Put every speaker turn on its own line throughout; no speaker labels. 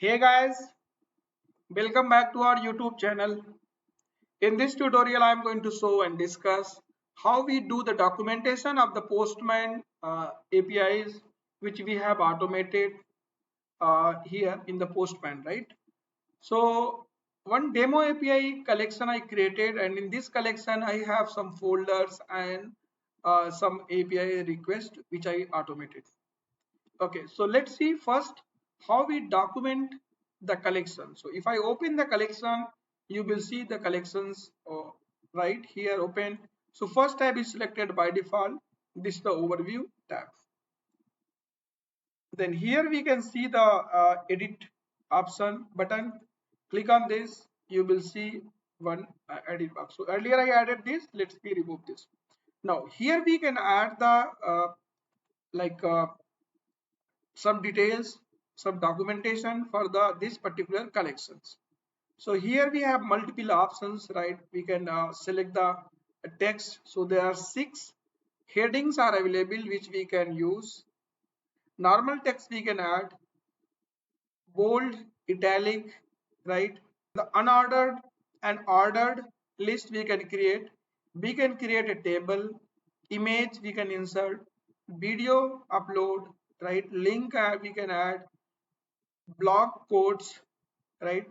Hey guys, welcome back to our YouTube channel. In this tutorial, I am going to show and discuss how we do the documentation of the Postman APIs, which we have automated here in the Postman, right? So one demo API collection I created, and in this collection, I have some folders and some API request which I automated. Okay, so let's see first how we document the collection. So if I open the collection, you will see the collections right here open. So first tab is selected by default. This is the overview tab. Then here we can see the edit option button. Click on this. You will see one edit box. So earlier I added this. Let's be remove this. Now here we can add the like some details, some documentation for the this particular collections. So here we have multiple options, right? We can select the text. So there are 6 headings are available which we can use. Normal text we can add, bold, italic, right? The unordered and ordered list we can create. We can create a table, image we can insert, video upload, right? Link we can add, block codes, right?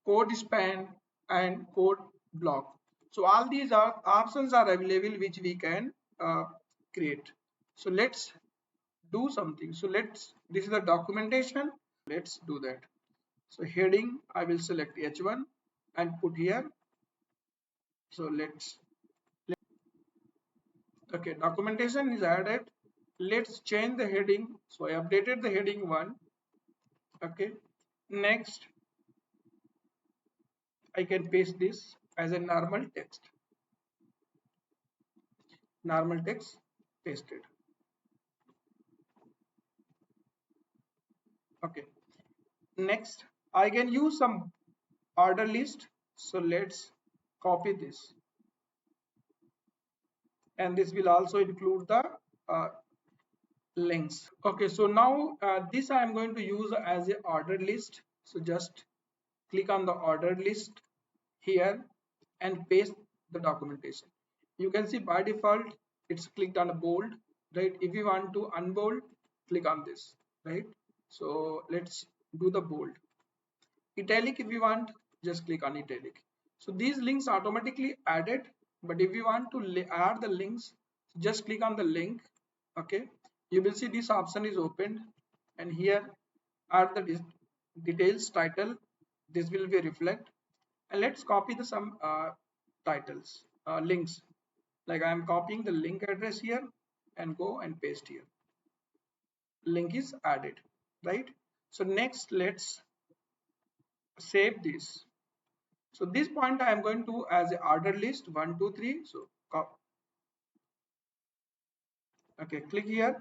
Code span and code block. So all these are options are available which we can create. So let's do something. So this is the documentation. Let's do that. So heading, I will select H1 and put here. So okay, documentation is added. Let's change the heading. So I updated the heading 1. Okay. Next, I can paste this as a normal text. Normal text pasted. Okay. Next, I can use some order list. So let's copy this, and this will also include the uh, links. Okay, so now this I am going to use as a order list. So just click on the order list here and paste the documentation. You can see by default it's clicked on a bold, right? If you want to unbold, click on this, right? So let's do the bold. Italic, if you want, just click on italic. So these links automatically added, but if you want to add the links, just click on the link. Okay, you will see this option is opened, and here are the details title. This will be reflect, and let's copy the some titles links. Like I am copying the link address here and go and paste here. Link is added, right? So next, let's save this. So this point I am going to as a order list 1, 2, 3. So okay, click here,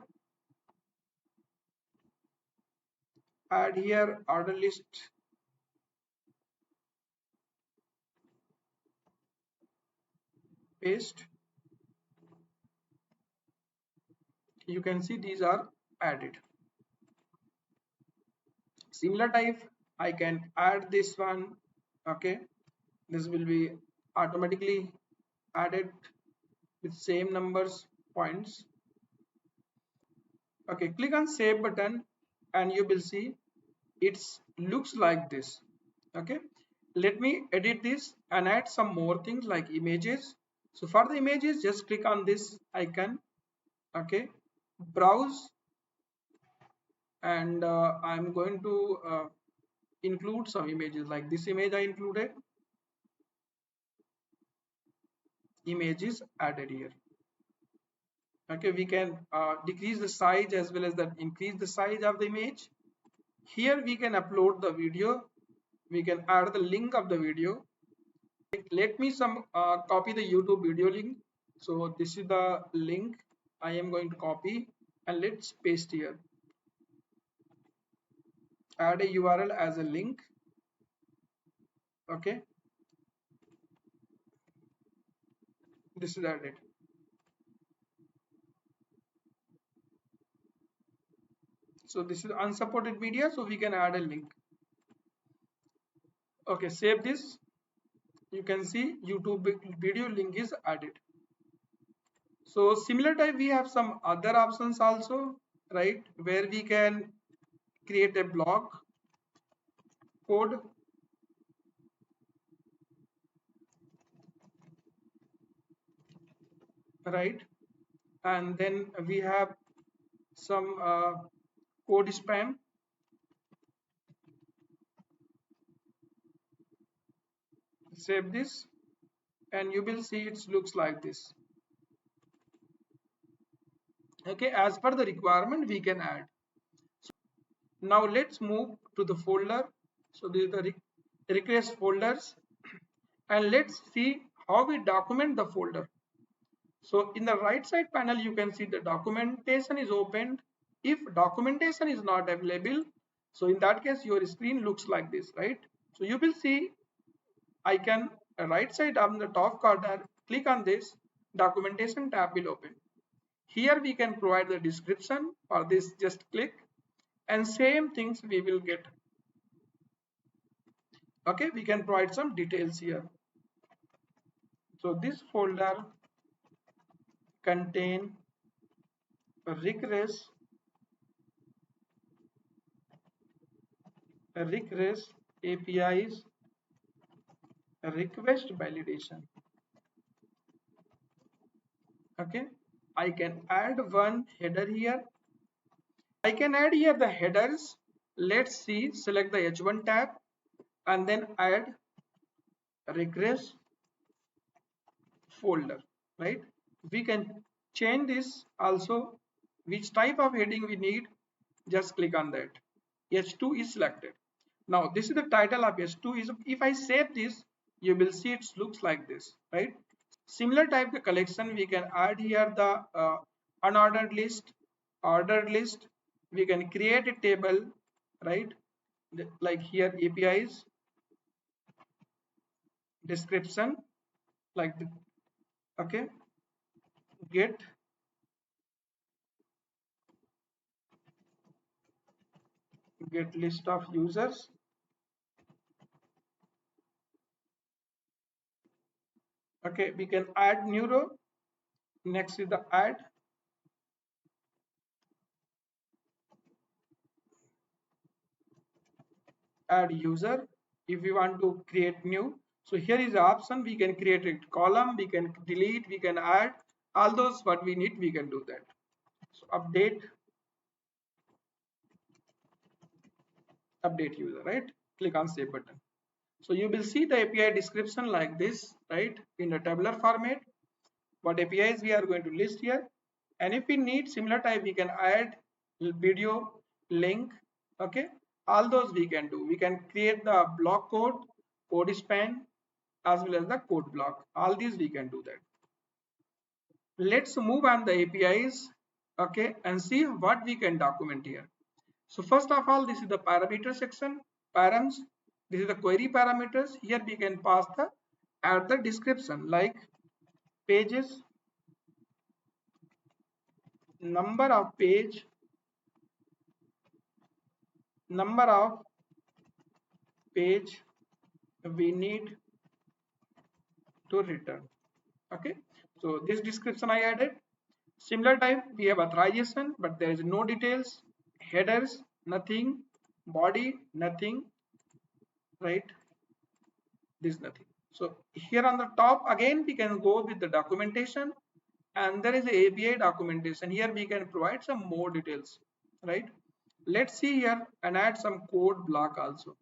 add here order list, paste. You can see these are added. Similar type, I can add this one. Okay, this will be automatically added with same numbers points. Okay, click on save button and you will see it looks like this. Okay, let me edit this and add some more things like images. So for the images, just click on this icon. Okay, browse, and I'm going to include some images like this image I included. Images added here. Okay, we can decrease the size as well as that increase the size of the image. Here we can upload the video, we can add the link of the video. Let me some copy the YouTube video link. So this is the link I am going to copy, and let's paste here. Add a URL as a link. Okay, this is added. So this is unsupported media, so we can add a link. Okay, save this. You can see YouTube video link is added. So similar type we have some other options also, right, where we can create a block code, right, and then we have some code spam. Save this and you will see it looks like this. Okay, as per the requirement we can add. Now let's move to the folder. So this is the request folders, and let's see how we document the folder. So in the right side panel you can see the documentation is opened. If documentation is not available, so in that case your screen looks like this, right? So you will see icon right side on the top corner. Click on this, documentation tab will open. Here we can provide the description. For this just click, and same things we will get. Okay, we can provide some details here. So this folder contain request APIs request validation. Okay, I can add one header here. I can add here the headers. Let's see, select the H1 tab and then add regress folder, right? We can change this also, which type of heading we need. Just click on that. H2 is selected. Now this is the title of H2. Is if I save this, you will see it looks like this, right? Similar type of collection we can add here the unordered list, ordered list. We can create a table, right? Like here APIs description, like the, okay, get list of users. Okay, we can add new row. Next is the add user. If we want to create new, so here is the option. We can create a column, we can delete, we can add all those what we need, we can do that. So update user, right? Click on save button. So you will see the API description like this, right, in a tabular format. What APIs we are going to list here, and if we need similar type we can add video link. Okay, all those we can do. We can create the block code span, as well as the code block. All these we can do that. Let's move on the APIs, okay, and see what we can document here. So first of all, this is the parameter section, params. This is the query parameters. Here we can pass the add the description like pages, number of page, number of page we need to return. Okay, so this description I added. Similar type we have authorization, but there is no details, headers nothing, body nothing, right? This nothing. So here on the top again we can go with the documentation, and there is a API documentation. Here we can provide some more details, right? Let's see here and add some code block also.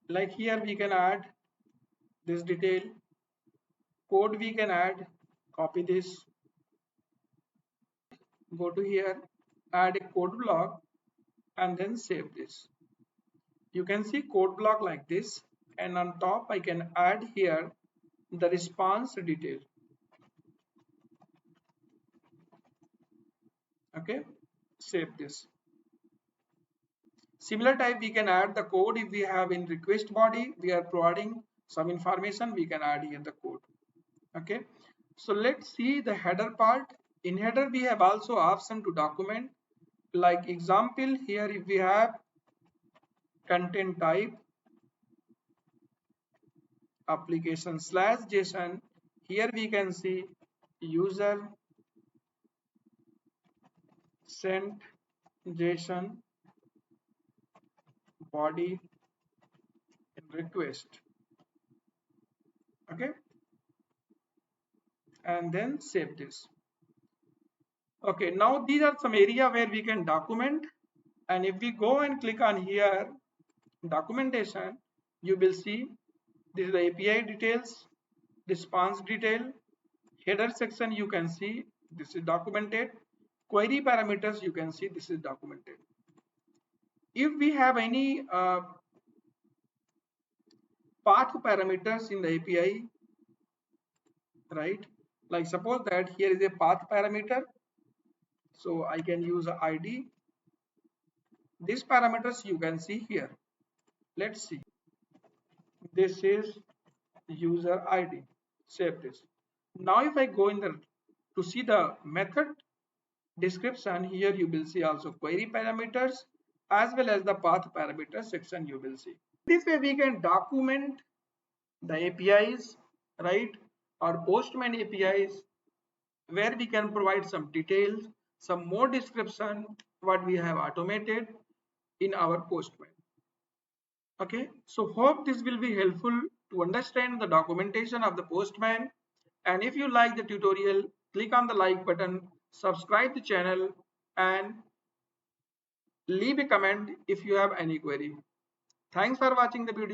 Like here we can add this detail, code we can add, copy this, go to here, add a code block, and then save this. You can see code block like this, and on top I can add here the response detail. Okay, save this. Similar type we can add the code. If we have in request body we are providing some information, we can add here the code. Okay, so let's see the header part. In header we have also option to document, like example here if we have content type application slash JSON, here we can see user sent JSON body request. Okay, and then save this. Okay, now these are some area where we can document, and if we go and click on here documentation, you will see this is the API details, response detail, header section you can see this is documented, query parameters you can see this is documented. If we have any path parameters in the API, right, like suppose that here is a path parameter, so I can use a ID. These parameters you can see here. Let's see, this is user ID. Save this. Now if I go in the to see the method description, here you will see also query parameters as well as the path parameters section you will see. This way we can document the APIs, right, or Postman APIs, where we can provide some details, some more description what we have automated in our Postman. Okay, so hope this will be helpful to understand the documentation of the Postman. And if you like the tutorial, click on the like button, subscribe the channel, and leave a comment if you have any query. Thanks for watching the video.